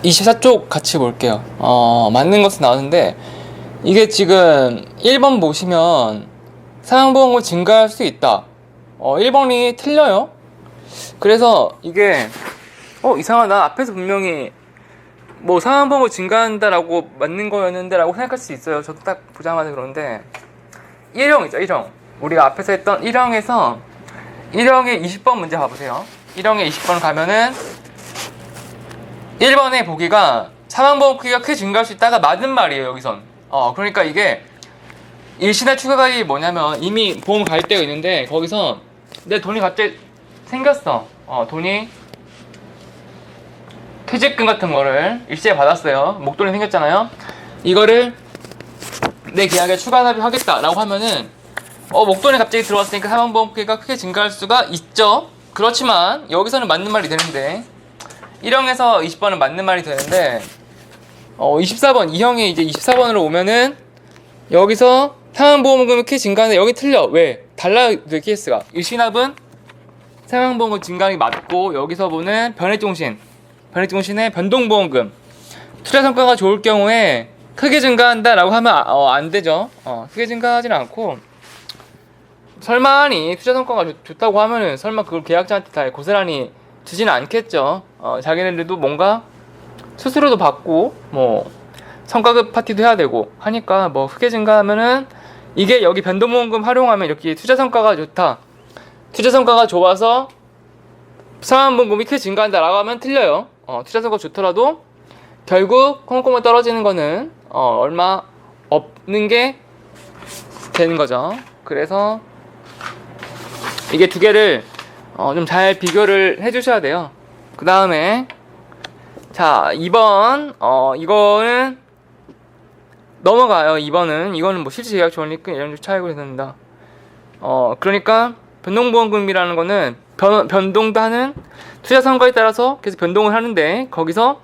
24쪽 같이 볼게요. 맞는 것은 나오는데, 이게 지금 1번 보시면 사망보험금 증가할 수 있다. 1번이 틀려요. 그래서 이게 이상하다. 앞에서 분명히 뭐 사망보험금 증가한다라고 맞는 거였는데 라고 생각할 수 있어요. 저도 딱 보자마자. 그런데 1형이죠. 1형. 우리가 앞에서 했던 1형에서 1형의 20번 문제 봐보세요. 1형의 20번 가면은 1번의 보기가 사망보험 크기가 크게 증가할 수 있다가 맞는 말이에요. 여기선. 그러니까 이게 일시나 추가가액이 뭐냐면 이미 보험 갈 때가 있는데 거기서 내 돈이 갑자기 생겼어. 돈이 퇴직금 같은 거를 일시에 받았어요. 목돈이 생겼잖아요. 이거를 내 계약에 추가 납입하겠다라고 하면은 목돈이 갑자기 들어왔으니까 사망보험 크기가 크게 증가할 수가 있죠. 그렇지만 여기서는 맞는 말이 되는데 1형에서 20번은 맞는 말이 되는데 24번 2형이 이제 24번으로 오면은 여기서 사망보험금이 크게 증가하는데 여기 틀려. 왜? 달라요. 케이스가. 일시납은 사망보험금 증가하는 게 맞고 여기서 보는 변액종신의 변동보험금 투자성과가 좋을 경우에 크게 증가한다 라고 하면 안 되죠. 크게 증가하진 않고 설마니 투자성과가 좋다고 하면은 설마 그걸 계약자한테 다 고스란히 주지는 않겠죠. 자기네들도 뭔가 수수료도 받고 뭐 성과급 파티도 해야 되고 하니까 뭐 크게 증가하면은 이게 여기 변동보험금 활용하면 이렇게 투자성과가 좋다, 투자성과가 좋아서 사망보험금이 크게 증가한다 라고 하면 틀려요. 투자성과가 좋더라도 결국 콩콩만 떨어지는 거는 얼마 없는 게 되는 거죠. 그래서 이게 두 개를 좀 잘 비교를 해주셔야 돼요. 그 다음에 자 2번 이거는 넘어가요. 이거는 뭐 실질 계약 조건리금 이런 차익으로 된다. 그러니까 변동보험금이라는 거는 변동도 하는 투자 성과에 따라서 계속 변동을 하는데 거기서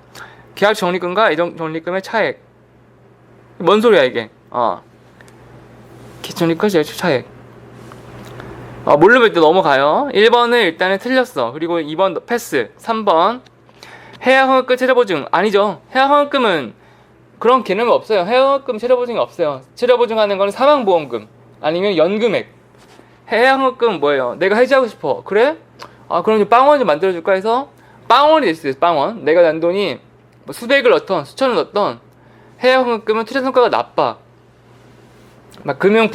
계약 적립금과 예정 적립금의 차액. 뭔 소리야 이게? 적립금과 예정 차액. 모르면 일단 넘어가요. 1번은 일단은 틀렸어. 그리고 2번 패스. 3번 해약환급금 체려보증. 아니죠. 해약환급금은 그런 개념이 없어요. 해약환급금 체려보증이 없어요. 체려보증하는 건 사망보험금 아니면 연금액. 해약환급금은 뭐예요? 내가 해지하고 싶어. 그래? 그럼 좀 빵원 좀 만들어줄까 해서 빵원이 됐어요. 빵원. 내가 난 돈이 뭐 수백을 넣던 수천을 넣던 해약환급금은 투자성과가 나빠. 막 금융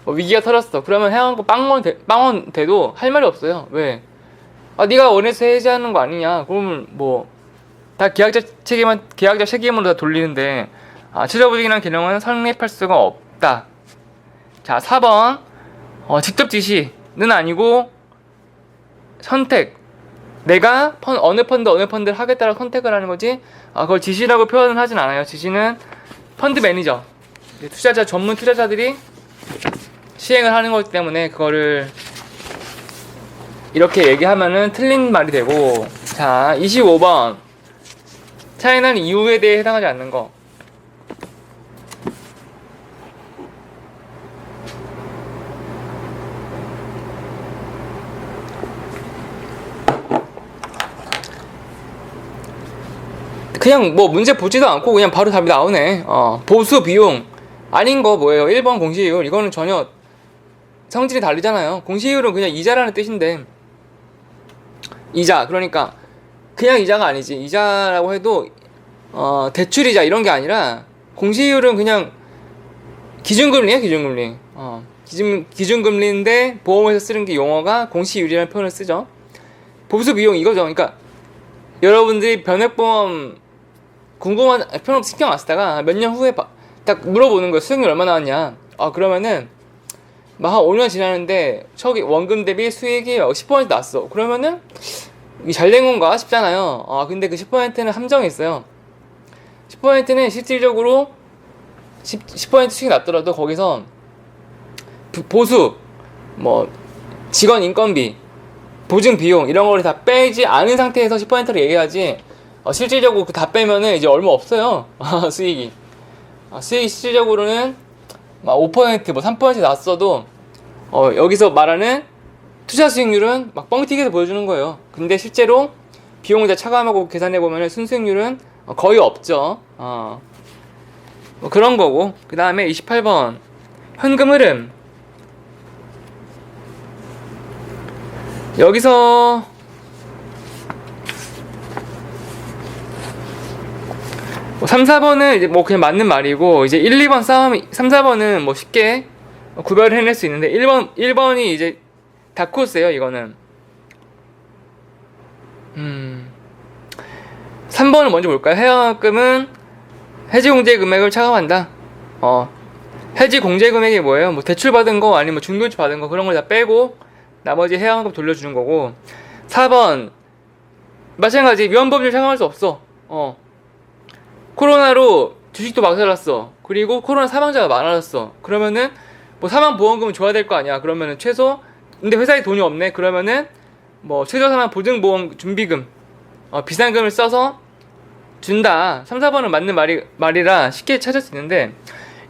위기가 터졌어. 그러면 해양환급 빵원 돼도 할 말이 없어요. 왜? 네가 원해서 해지하는 거 아니냐? 그러면 뭐 다 계약자 책임으로 다 돌리는데 체려보증이라는 개념은 성립할 수가 없다. 자 4번 직접 지시는 아니고 선택. 내가 어느 펀드를 하겠다라고 선택을 하는 거지. 그걸 지시라고 표현을 하진 않아요. 지시는 펀드 매니저, 전문 투자자들이 시행을 하는 거기 때문에 그거를 이렇게 얘기하면은 틀린 말이 되고. 자 25번 차이나는 이유에 대해 해당하지 않는 거. 그냥 뭐 문제 보지도 않고 그냥 바로 답이 나오네. 보수 비용 아닌 거 뭐예요? 1번 공시이율. 이거는 전혀 성질이 다르잖아요. 공시이율은 그냥 이자라는 뜻인데, 이자 그러니까 그냥 이자가 아니지. 이자라고 해도 대출이자 이런 게 아니라 공시이율은 그냥 기준금리야. 기준금리. 기준금리인데 보험에서 쓰는 게 용어가 공시이율이라는 표현을 쓰죠. 보수 비용 이거죠. 그러니까 여러분들이 변액보험 궁금한 표현 신경 안 쓰다가 몇 년 후에 딱 물어보는 거예요. 수익률 얼마 나왔냐. 그러면은 막 한 5년 지났는데 원금 대비 수익이 10% 났어. 그러면은 이게 잘 된 건가 싶잖아요. 근데 그 10%는 함정이 있어요. 10%는 실질적으로 10% 수익이 났더라도 거기서 보수, 뭐 직원 인건비, 보증 비용 이런 거를 다 빼지 않은 상태에서 10%를 얘기하지. 실질적으로 다 빼면은 이제 얼마 없어요. 수익이 실질적으로는 막 5% 뭐 3% 났어도 여기서 말하는 투자 수익률은 막 뻥튀기해서 보여주는 거예요. 근데 실제로 비용을 차감하고 계산해보면 순수익률은 거의 없죠. 뭐 그런 거고. 그 다음에 28번 현금 흐름. 여기서 3, 4번은 이제 뭐 그냥 맞는 말이고, 이제 1, 2번 싸움, 3, 4번은 뭐 쉽게 구별을 해낼 수 있는데, 1번이 이제 다크호스예요, 이거는. 3번은 먼저 볼까요? 해약금은 해지 공제 금액을 차감한다. 해지 공제 금액이 뭐예요? 뭐 대출 받은 거 아니면 중도대출 받은 거 그런 걸 다 빼고 나머지 해약금 돌려주는 거고. 4번 마찬가지 위헌법률 차감할 수 없어. 코로나로 주식도 박살났어. 그리고 코로나 사망자가 많아졌어. 그러면은 뭐 사망보험금은 줘야 될 거 아니야. 그러면은 최소, 근데 회사에 돈이 없네. 그러면은 뭐 최저사망 보증보험 준비금, 비상금을 써서 준다. 3, 4번은 맞는 말이라 쉽게 찾을 수 있는데,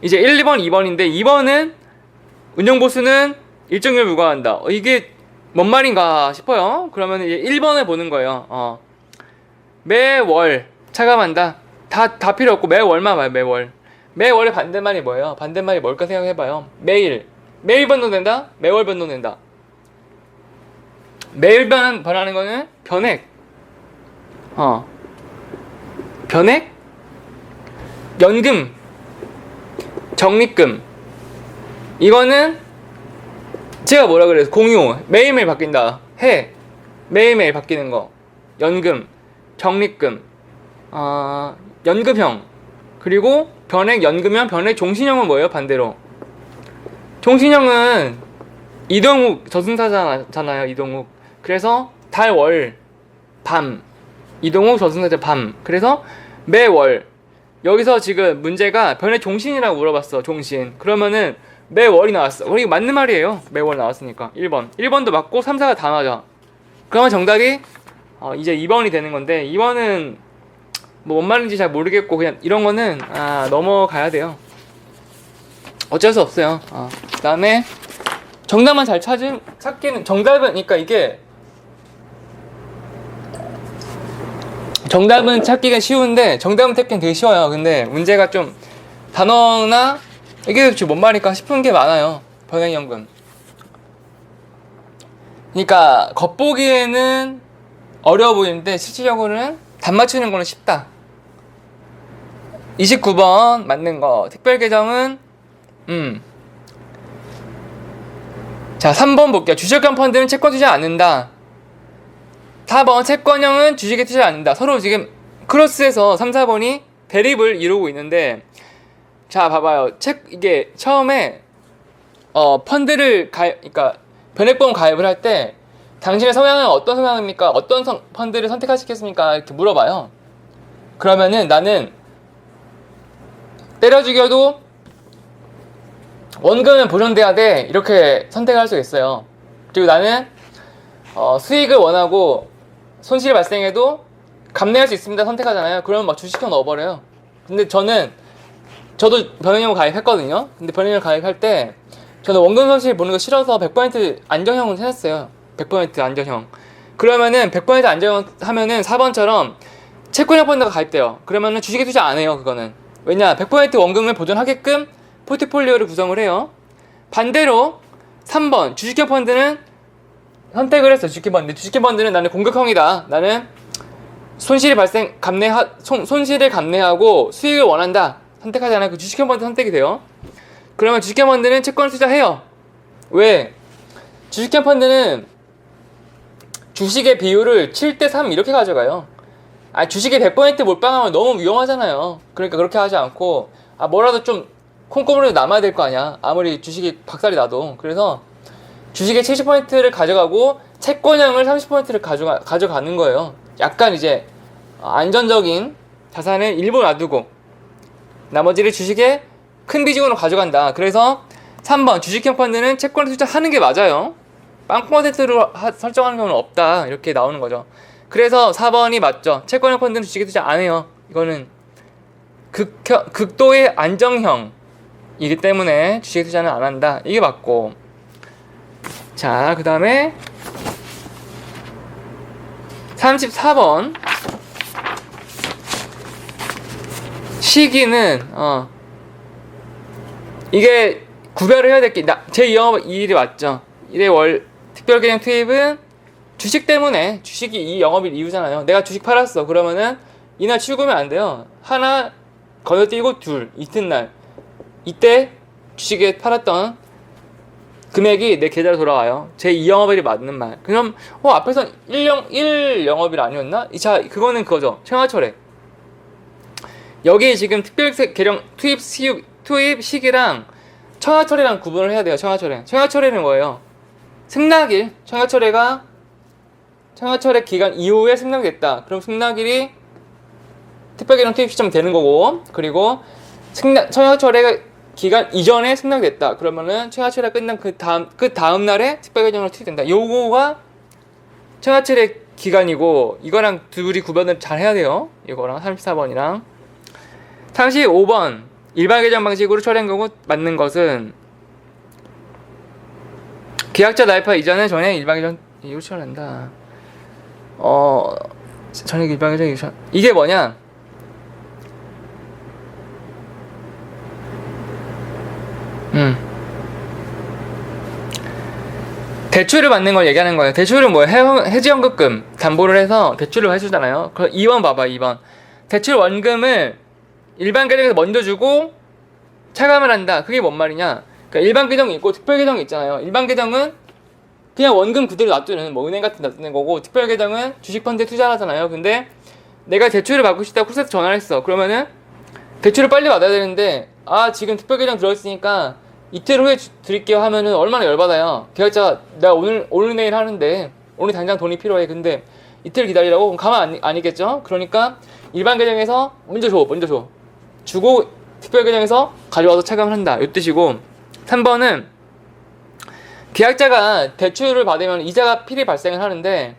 이제 1, 2번, 2번인데 2번은 운영보수는 일정률 부과한다. 이게 뭔 말인가 싶어요. 그러면 이제 1번을 보는 거예요. 매월 차감한다. 다 필요 없고 매월만 봐요. 매월. 매월의 반대말이 뭐예요? 반대말이 뭘까 생각해봐요. 매일 변동된다. 매월 변동된다. 매일 변하는 거는 변액. 변액, 연금, 적립금. 이거는 제가 뭐라 그래서 공유, 매일매일 바뀐다. 매일매일 바뀌는 거. 연금, 적립금, 연금형. 그리고 변액, 연금형, 변액, 종신형은 뭐예요? 반대로. 종신형은 이동욱 저승사자잖아요. 이동욱. 그래서 달, 월, 밤. 이동욱 저승사자 밤. 그래서 매월. 여기서 지금 문제가 변액 종신이라고 물어봤어. 종신. 그러면은 매월이 나왔어. 이거 맞는 말이에요. 매월 나왔으니까. 1번도 맞고 3, 4가 다 맞아. 그러면 정답이 이제 2번이 되는 건데, 2번은 뭐 뭔 말인지 잘 모르겠고 그냥 이런 거는 넘어가야 돼요. 어쩔 수 없어요. 그 다음에 정답만 잘 찾기는, 정답은, 그러니까 이게 정답은 찾기가 쉬운데 정답은 찾기는 되게 쉬워요. 근데 문제가 좀 단어나 이게 도대체 뭔 말일까 싶은 게 많아요. 변액연금. 그러니까 겉보기에는 어려워 보이는데 실질적으로는 답 맞추는 거는 쉽다. 29번 맞는 거. 특별계정은 자, 3번 볼게요. 주식형 펀드는 채권 투자 않는다. 4번 채권형은 주식에 투자 않는다. 서로 지금 크로스해서 3, 4번이 대립을 이루고 있는데, 자 봐봐요. 이게 처음에 펀드를 그러니까 변액보험 가입을 할 때 당신의 성향은 어떤 성향입니까? 어떤 펀드를 선택하시겠습니까? 이렇게 물어봐요. 그러면은 나는 때려 죽여도 원금은 보존돼야 돼. 이렇게 선택을 할 수 있어요. 그리고 나는 수익을 원하고 손실이 발생해도 감내할 수 있습니다. 선택하잖아요. 그러면 막 주식형 넣어버려요. 근데 저도 변액형 가입했거든요. 근데 변액형 가입할 때 저는 원금 손실 보는 거 싫어서 100% 안정형을 해놨어요. 100% 안정형. 그러면은 100% 안정형 하면은 4번처럼 채권형 펀드가 가입돼요. 그러면은 주식에 투자 안 해요. 그거는. 왜냐? 100% 원금을 보존하게끔 포트폴리오를 구성을 해요. 반대로 3번 주식형 펀드는 선택을 했어. 주식형 펀드는 나는 공격형이다. 나는 손실을 감내하고 수익을 원한다. 선택하잖아요. 그 주식형 펀드 선택이 돼요. 그러면 주식형 펀드는 채권을 투자해요. 왜? 주식형 펀드는 주식의 비율을 7대3 이렇게 가져가요. 주식에 100% 몰빵하면 너무 위험하잖아요. 그러니까 그렇게 하지 않고 뭐라도 좀 콩고물에 남아야 될 거 아니야. 아무리 주식이 박살이 나도. 그래서 주식의 70%를 가져가고 채권형을 30%를 가져가는 거예요. 약간 이제 안전적인 자산을 일부 놔두고 나머지를 주식에 큰 비중으로 가져간다. 그래서 3번 주식형 펀드는 채권을 투자하는 게 맞아요. 빵 퍼센트로 설정하는 경우는 없다. 이렇게 나오는 거죠. 그래서 4번이 맞죠. 채권형 펀드는 주식에 투자 안 해요. 이거는 극도의 안정형이기 때문에 주식에 투자는 안 한다. 이게 맞고. 자, 그 다음에 34번 시기는 이게 구별을 해야 될 게 제2영업 이일이 맞죠. 1회 월 특별계정 투입은 주식 때문에, 주식이 이 영업일 이유잖아요. 내가 주식 팔았어. 그러면은 이날 출금이 안 돼요. 하나 건너뛰고 둘, 이튿날 이때 주식에 팔았던 금액이 내 계좌로 돌아와요. 제2영업일이 맞는 말. 그럼 앞에서 1영업일 아니었나? 자, 그거는 그거죠. 청와철회. 여기 지금 특별계정 투입 시기랑 청와철회랑 구분을 해야 돼요. 청와철회는 뭐예요? 승낙일. 청와철회 기간 이후에 승낙됐다. 그럼 승낙일이 특별계정 투입 시점 되는 거고, 그리고 청와철회 기간 이전에 승낙됐다. 그러면은 청와철회 끝난 그 다음 날에 특별계정으로 투입된다. 요거가 청와철회 기간이고, 이거랑 둘이 구분을 잘 해야 돼요. 이거랑 34번이랑 35번 일반 계정 방식으로 처리한 경우 맞는 것은 계약자 나입화 이전에 전액 일반 계정 이후로 처리한다. 전액 일반 계정 이후 이게 뭐냐? 대출을 받는 걸 얘기하는 거예요. 대출은 뭐예요? 해지연금금 담보를 해서 대출을 해주잖아요. 그럼 2번 봐봐. 2번 대출 원금을 일반 계정에서 먼저 주고 차감을 한다. 그게 뭔 말이냐? 그러니까 일반 계정이 있고 특별 계정이 있잖아요. 일반 계정은 그냥 원금 그대로 놔두는 은행 같은 데 놔두는 거고, 특별 계정은 주식 펀드에 투자하잖아요. 근데 내가 대출을 받고 싶다고 쿨센터 전화를 했어. 그러면은 대출을 빨리 받아야 되는데 지금 특별 계정 들어있으니까 이틀 후에 드릴게요 하면은 얼마나 열받아요. 계약자가 내가 오늘 내일 하는데 오늘 당장 돈이 필요해. 근데 이틀 기다리라고? 그럼 가만 아니겠죠? 그러니까 일반 계정에서 먼저 줘. 주고 특별 계정에서 가져와서 차감을 한다. 이 뜻이고, 3번은 계약자가 대출을 받으면 이자가 필히 발생을 하는데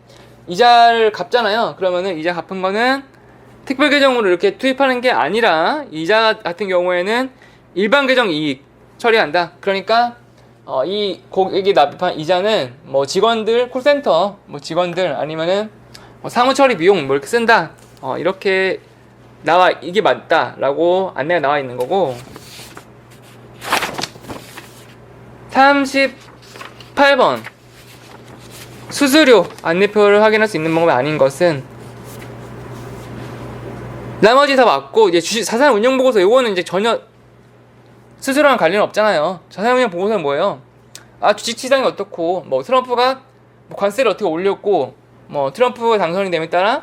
이자를 갚잖아요. 그러면은 이자 갚은 거는 특별 계정으로 이렇게 투입하는 게 아니라 이자 같은 경우에는 일반 계정 이익 처리한다. 그러니까 이 고객이 납입한 이자는 뭐 직원들 콜센터 직원들 아니면은 사무 처리 비용 이렇게 쓴다. 이렇게 이게 맞다라고 안내가 나와 있는 거고. 38번 수수료 안내표를 확인할 수 있는 방법이 아닌 것은 나머지 다 맞고, 이제 자산 운용 보고서 요거는 이제 전혀 수수료랑 관련 없잖아요. 자산 운용 보고서는 뭐예요? 주식 시장이 어떻고, 트럼프가 관세를 어떻게 올렸고, 트럼프가 당선이 됨에 따라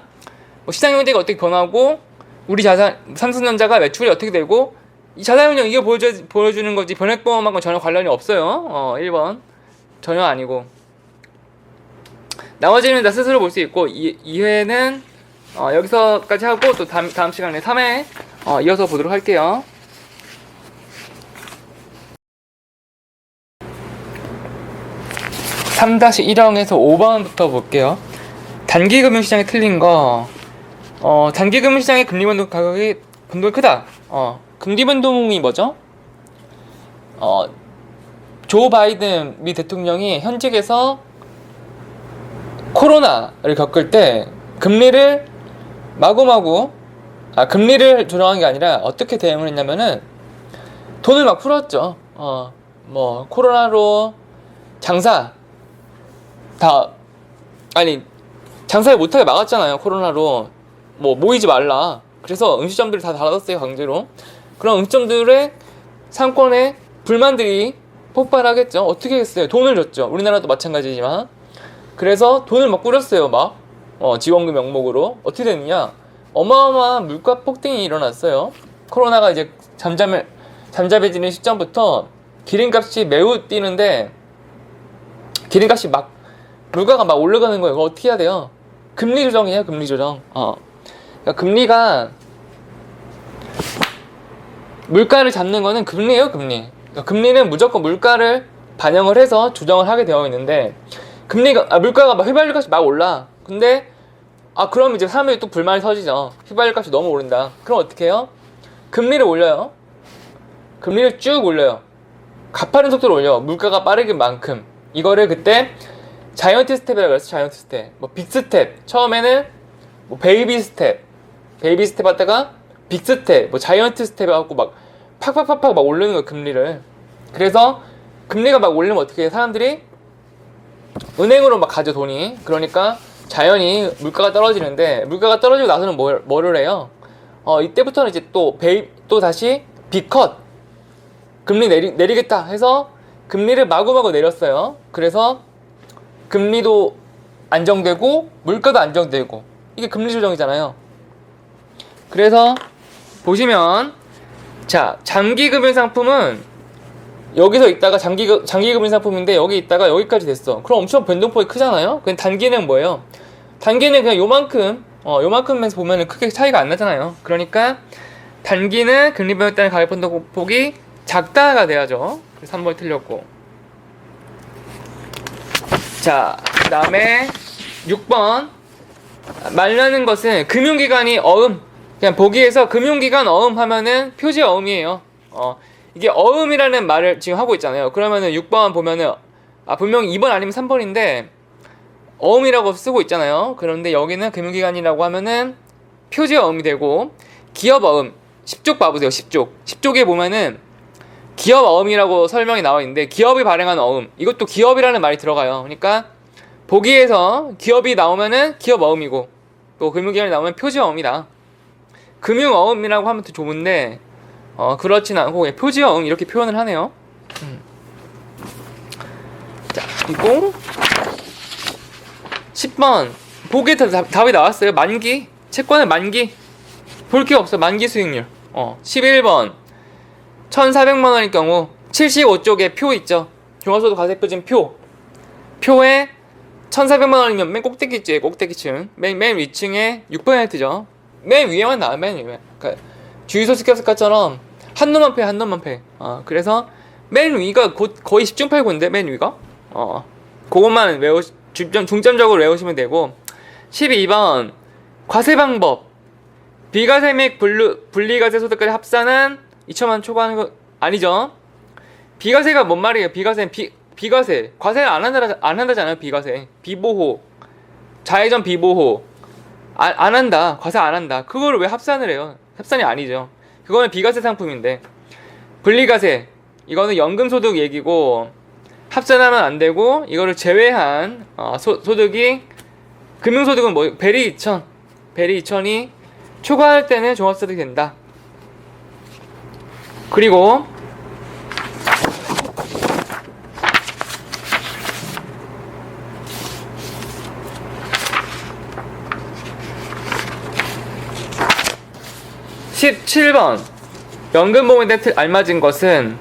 시장 경제가 어떻게 변하고, 우리 삼성전자가 매출이 어떻게 되고, 이 자산운용 이게 보여주는 거지 변액보험하고 전혀 관련이 없어요. 1번 전혀 아니고, 나머지는 다 스스로 볼 수 있고, 2회는 여기서까지 하고 또 다음 시간에 3회 이어서 보도록 할게요. (3-1항에서) 5번부터 볼게요. 단기금융시장이 틀린 거. 단기금융시장의 금리변동 가격이 변동이 크다. 금리변동이 뭐죠? 조 바이든 미 대통령이 현직에서 코로나를 겪을 때 금리를 마구마구 금리를 조정한 게 아니라 어떻게 대응을 했냐면은 돈을 막 풀었죠. 코로나로 장사를 못하게 막았잖아요. 코로나로 모이지 말라. 그래서 음식점들을 다 닫았어요, 강제로. 그럼 음식점들의 상권에 불만들이 폭발하겠죠. 어떻게 했어요? 돈을 줬죠. 우리나라도 마찬가지지만. 그래서 돈을 막 꾸렸어요. 지원금 명목으로. 어떻게 됐느냐? 어마어마한 물가 폭등이 일어났어요. 코로나가 이제 잠잠해지는 시점부터 기름값이 매우 뛰는데, 기름값이 물가가 막 올라가는 거예요. 그거 어떻게 해야 돼요? 금리 조정이에요, 금리 조정. 그러니까 금리가, 물가를 잡는 거는 금리예요, 금리. 그러니까 금리는 무조건 물가를 반영을 해서 조정을 하게 되어 있는데, 물가가 휘발유 값이 막 올라. 근데, 그럼 이제 사람들이 또 불만이 터지죠. 휘발유 값이 너무 오른다. 그럼 어떻게 해요? 금리를 올려요. 금리를 쭉 올려요. 가파른 속도로 올려. 물가가 빠르긴 만큼. 이거를 그때 자이언트 스텝이라고 그랬어. 자이언트 스텝. 뭐 빅 스텝. 처음에는 뭐 베이비 스텝 하다가 빅 스텝, 뭐 자이언트 스텝 해갖고 막 팍팍팍팍 막 오르는 거예요, 금리를. 그래서 금리가 막 올리면 어떻게 해? 사람들이 은행으로 막 가져, 돈이. 그러니까 자연히 물가가 떨어지는데, 물가가 떨어지고 나서는 뭐를 해요? 이때부터는 이제 또 다시 빅컷, 금리 내리겠다 해서 금리를 마구마구 내렸어요. 그래서 금리도 안정되고 물가도 안정되고, 이게 금리 조정이잖아요. 그래서 보시면, 자, 장기금융 상품은 여기서 있다가 장기금융 상품인데 여기 있다가 여기까지 됐어. 그럼 엄청 변동폭이 크잖아요. 그럼 단기는 뭐예요? 단기는 그냥 요만큼에서 보면은 크게 차이가 안 나잖아요. 그러니까 단기는 금리 변동에 따른 가격 변동폭이 작다가 돼야죠. 그래서 3번이 틀렸고. 자, 그 다음에 6번. 말라는 것은 금융기관이 그냥 보기에서 금융기관 하면은 표지 어음이에요. 이게 어음이라는 말을 지금 하고 있잖아요. 그러면은 6번 보면은, 분명히 2번 아니면 3번인데, 어음이라고 쓰고 있잖아요. 그런데 여기는 금융기관이라고 하면은 표지 어음이 되고, 기업 어음. 10쪽 봐보세요, 10쪽. 10쪽에 보면은, 기업 어음이라고 설명이 나와 있는데, 기업이 발행하는 어음. 이것도 기업이라는 말이 들어가요. 그러니까, 보기에서 기업이 나오면은 기업 어음이고, 또 금융기관이 나오면 표지 어음이다. 금융 어음이라고 하면 더 좋은데, 그렇진 않고 표지 어음 이렇게 표현을 하네요. 자, 그리고 10번 보기에 답이 나왔어요. 만기, 채권의 만기, 볼 게 없어. 만기 수익률. 11번 1,400만 원일 경우 75쪽에 표 있죠. 종합소득 과세표준 표에 1,400만 원이면 맨 꼭대기층, 맨 위층에 6%죠. 맨 위에만 나와요. 맨 위에. 그러니까 주유소 스키업스카처럼 한 놈만 패. 그래서 맨 위가 거의 10중 8구인데, 맨 위가. 그것만 중점적으로 외우시면 되고. 12번 과세 방법. 비과세 및 분리과세 소득까지 합산한 2천만 원 초과하는 거 아니죠. 비과세가 뭔 말이에요? 비과세 과세를 안 한다잖아요. 비과세, 비보호, 자회전 비보호 안 한다. 과세 안 한다. 그거를 왜 합산을 해요? 합산이 아니죠. 그거는 비과세 상품인데. 분리과세, 이거는 연금소득 얘기고, 합산하면 안 되고, 이거를 제외한 소득이, 금융소득은 뭐 베리 2천이 초과할 때는 종합소득이 된다. 그리고 17번 연금보험에 알맞은 것은,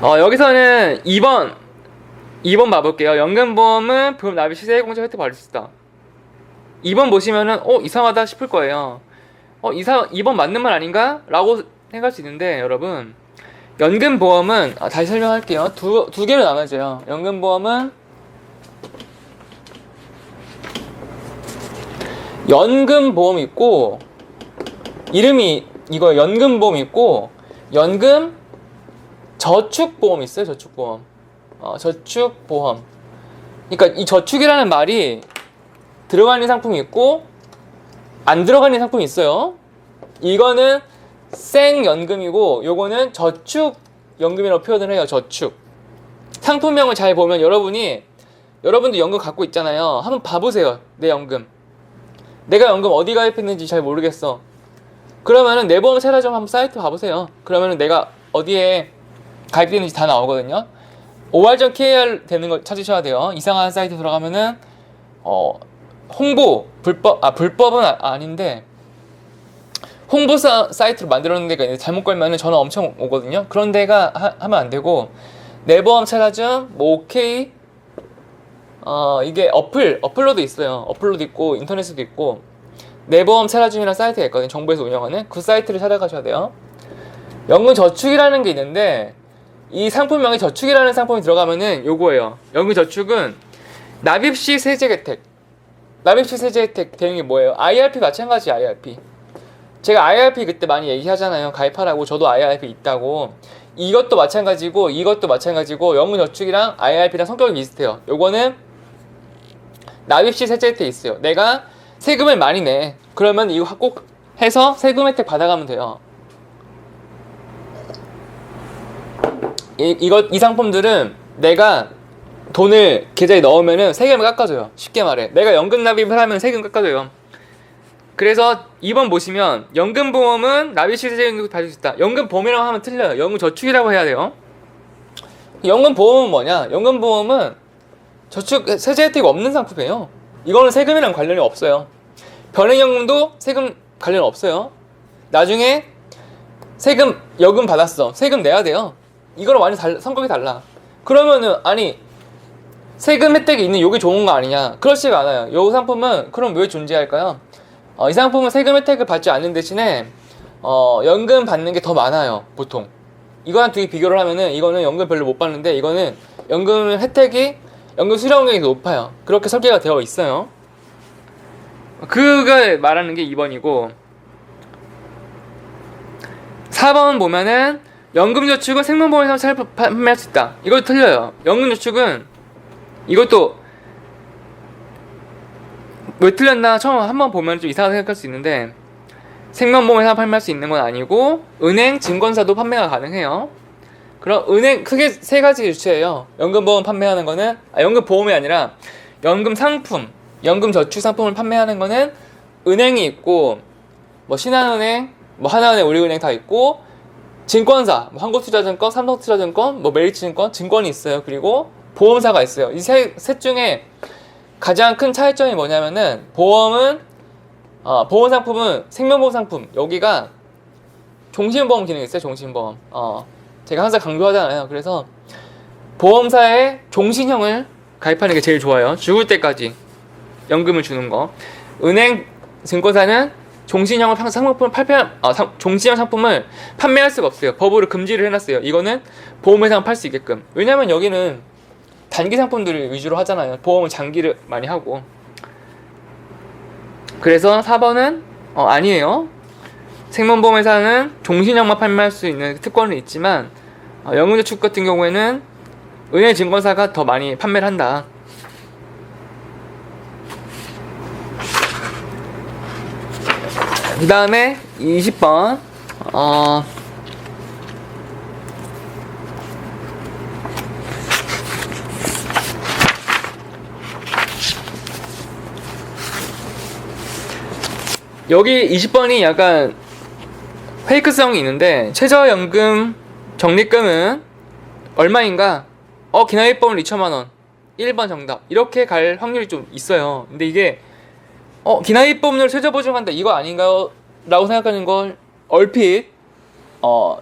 여기서는 2번 봐볼게요. 연금보험은 보험 납입 시 세액공제 혜택 받을 수 있다. 2번 보시면은 이상하다 싶을 거예요. 2번 맞는 말 아닌가? 라고 생각할 수 있는데, 여러분, 연금보험은 다시 설명할게요. 두 개로 나눠져요. 연금보험은 연금보험 있고, 이름이 이거 연금보험 있고, 연금 저축보험 있어요. 저축보험. 저축보험. 그러니까 이 저축이라는 말이 들어가 있는 상품이 있고 안 들어가 있는 상품이 있어요. 이거는 생연금이고 요거는 저축연금이라고 표현을 해요. 저축. 상품명을 잘 보면 여러분도 연금 갖고 있잖아요. 한번 봐보세요. 내 연금. 내가 연금 어디 가입했는지 잘 모르겠어. 그러면은 내 보험 세라점 한번 사이트 봐보세요. 그러면은 내가 어디에 가입되는지 다 나오거든요. 5할 전 KR 되는 걸 찾으셔야 돼요. 이상한 사이트 들어가면은 홍보 불법은 아닌데 홍보 사이트로 만들어놓은 데가 있는데 잘못 걸면은 전화 엄청 오거든요. 그런 데가 하면 안 되고, 내 보험 세라점 뭐 OK, 이게 어플로도 있어요. 어플로도 있고 인터넷에도 있고, 내 보험 세라줌이라는 사이트가 있거든요. 정부에서 운영하는 그 사이트를 찾아가셔야 돼요. 연금 저축이라는 게 있는데, 이 상품명에 저축이라는 상품이 들어가면은 요거예요. 연금 저축은 납입 시 세제 혜택. 납입 시 세제 혜택 되는 게 뭐예요? IRP 마찬가지. IRP. 제가 IRP 그때 많이 얘기하잖아요. 가입하라고. 저도 IRP 있다고. 이것도 마찬가지고 이것도 마찬가지고 연금저축이랑 IRP랑 성격이 비슷해요. 요거는 납입시 세제 혜택이 있어요. 내가 세금을 많이 내. 그러면 이거 꼭 해서 세금 혜택 받아가면 돼요. 이 상품들은 내가 돈을 계좌에 넣으면은 세금을 깎아줘요. 쉽게 말해. 내가 연금 납입을 하면 세금 깎아줘요. 그래서 2번 보시면 연금보험은 납입시 세제도 받을 수 있다. 연금보험이라고 하면 틀려요. 연금저축이라고 해야 돼요. 연금보험은 뭐냐? 연금보험은 저축 세제 혜택이 없는 상품이에요. 이거는 세금이랑 관련이 없어요. 변액연금도 세금 관련 없어요. 나중에 세금 여금 받았어. 세금 내야 돼요. 이거랑 완전 성격이 달라. 그러면은 아니 세금 혜택이 있는 요게 좋은 거 아니냐? 그렇지가 않아요. 요 상품은 그럼 왜 존재할까요? 이 상품은 세금 혜택을 받지 않는 대신에 연금 받는 게 더 많아요. 보통 이거랑 두 개 비교를 하면은 이거는 연금 별로 못 받는데 이거는 연금 혜택이 연금 수령액이 높아요. 그렇게 설계가 되어 있어요. 그걸 말하는 게 2번이고 4번 보면은 연금저축은 생명보험에서 잘 판매할 수 있다. 이것도 틀려요. 연금저축은 이것도 왜 틀렸나 처음 한번 보면 좀 이상하게 생각할 수 있는데 생명보험에서 판매할 수 있는 건 아니고 은행, 증권사도 판매가 가능해요. 그럼 은행 크게 세 가지 유치예요. 연금보험 판매하는 거는 연금보험이 아니라 연금상품, 연금저축 상품을 판매하는 거는 은행이 있고 뭐 신한은행, 뭐 하나은행, 우리은행 다 있고 증권사, 뭐 한국투자증권, 삼성투자증권, 뭐 메리츠증권, 증권이 있어요. 그리고 보험사가 있어요. 이 셋 중에 가장 큰 차이점이 뭐냐면은 보험 상품은 생명보험 상품 여기가 종신보험 기능이 있어요. 종신보험. 제가 항상 강조하잖아요. 그래서 보험사에 종신형을 가입하는 게 제일 좋아요. 죽을 때까지 연금을 주는 거. 은행, 증권사는 종신형 상품을 판매할 수가 없어요. 법으로 금지를 해놨어요. 이거는 보험회사만 팔 수 있게끔. 왜냐면 여기는 단기 상품들을 위주로 하잖아요. 보험은 장기를 많이 하고. 그래서 4번은 아니에요. 생명보험회사는 종신형만 판매할 수 있는 특권은 있지만 연금저축 같은 경우에는 은행, 증권사가 더 많이 판매를 한다. 그 다음에 20번 여기 20번이 약간 페이크성이 있는데 최저연금 적립금은 얼마인가? 기납입보험을 2천만원 1번 정답. 이렇게 갈 확률이 좀 있어요. 근데 이게 기납입보험료를 최저보증한다 이거 아닌가요? 라고 생각하는 걸 얼핏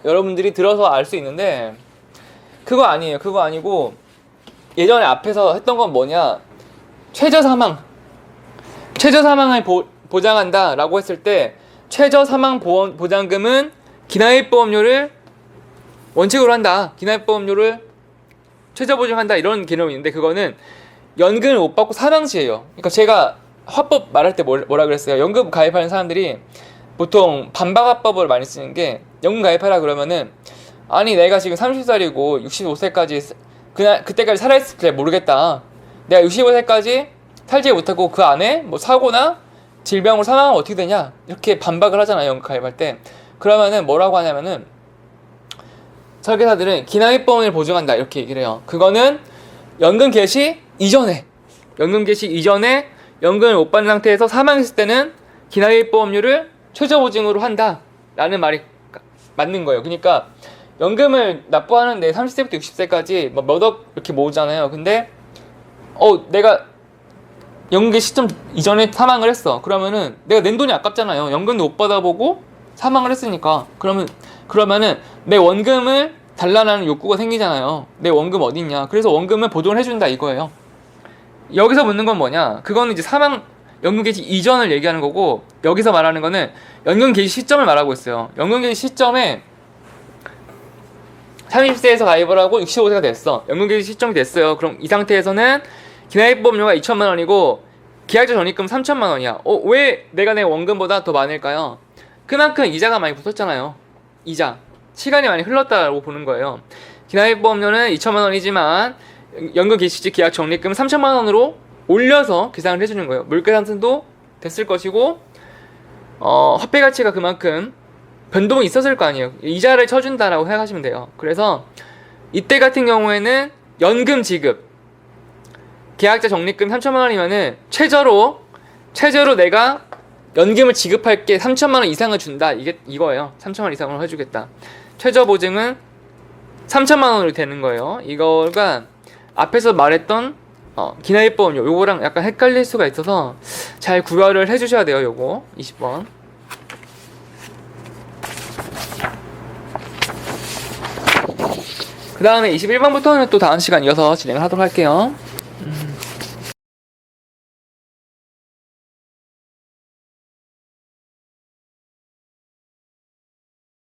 여러분들이 들어서 알 수 있는데 그거 아니에요. 그거 아니고 예전에 앞에서 했던 건 뭐냐, 최저사망을 보장한다 라고 했을 때 최저사망 보장금은 기납입보험료를 원칙으로 한다, 기납입보험료를 최저보증한다 이런 개념이 있는데 그거는 연금을 못 받고 사망 시에요. 그러니까 제가 화법 말할 때 뭐라 그랬어요? 연금 가입하는 사람들이 보통 반박화법을 많이 쓰는 게, 연금 가입하라 그러면은 아니 내가 지금 30살이고 65세까지 그때까지 살아있을지 모르겠다, 내가 65세까지 살지 못하고 그 안에 뭐 사고나 질병으로 사망하면 어떻게 되냐, 이렇게 반박을 하잖아요, 연금 가입할 때. 그러면은 뭐라고 하냐면은 설계사들은 기납입보험을 보증한다 이렇게 얘기를 해요. 그거는 연금 개시 이전에 연금을 못 받는 상태에서 사망했을 때는 기납입보험료를 최저보증으로 한다 라는 말이 맞는 거예요. 그러니까 연금을 납부하는데 30세부터 60세까지 뭐 몇 억 이렇게 모으잖아요. 근데 내가 연금 개시 시점 이전에 사망을 했어. 그러면은 내가 낸 돈이 아깝잖아요. 연금도 못 받아보고 사망을 했으니까. 그러면은 내 원금을 달라는 욕구가 생기잖아요. 내 원금 어딨냐. 그래서 원금을 보존을 해준다 이거예요. 여기서 묻는 건 뭐냐, 그거는 이제 연금 개시 이전을 얘기하는 거고, 여기서 말하는 거는 연금 개시 시점을 말하고 있어요. 연금 개시 시점에 30세에서 가입을 하고 65세가 됐어. 연금 개시 시점이 됐어요. 그럼 이 상태에서는 기납입보험료가 2천만 원이고 계약자 적립금 3천만 원이야. 왜 내가 내 원금보다 더 많을까요? 그만큼 이자가 많이 붙었잖아요. 이자. 시간이 많이 흘렀다고 보는 거예요. 기납입보험료는 2천만 원이지만 연금 개시직 계약 적립금 3천만 원으로 올려서 계산을 해주는 거예요. 물가 상승도 됐을 것이고 화폐 가치가 그만큼 변동이 있었을 거 아니에요. 이자를 쳐준다라고 생각하시면 돼요. 그래서 이때 같은 경우에는 연금 지급 계약자 적립금 3천만 원이면은 최저로 내가 연금을 지급할게 3천만 원 이상을 준다. 이거예요. 3천만 원 이상을 해주겠다. 최저 보증은 3천만 원으로 되는 거예요. 이거가 앞에서 말했던 기납입보험료 요거랑 약간 헷갈릴 수가 있어서 잘 구별을 해주셔야 돼요. 요거 20번. 그 다음에 21번부터는 또 다음 시간 이어서 진행을 하도록 할게요.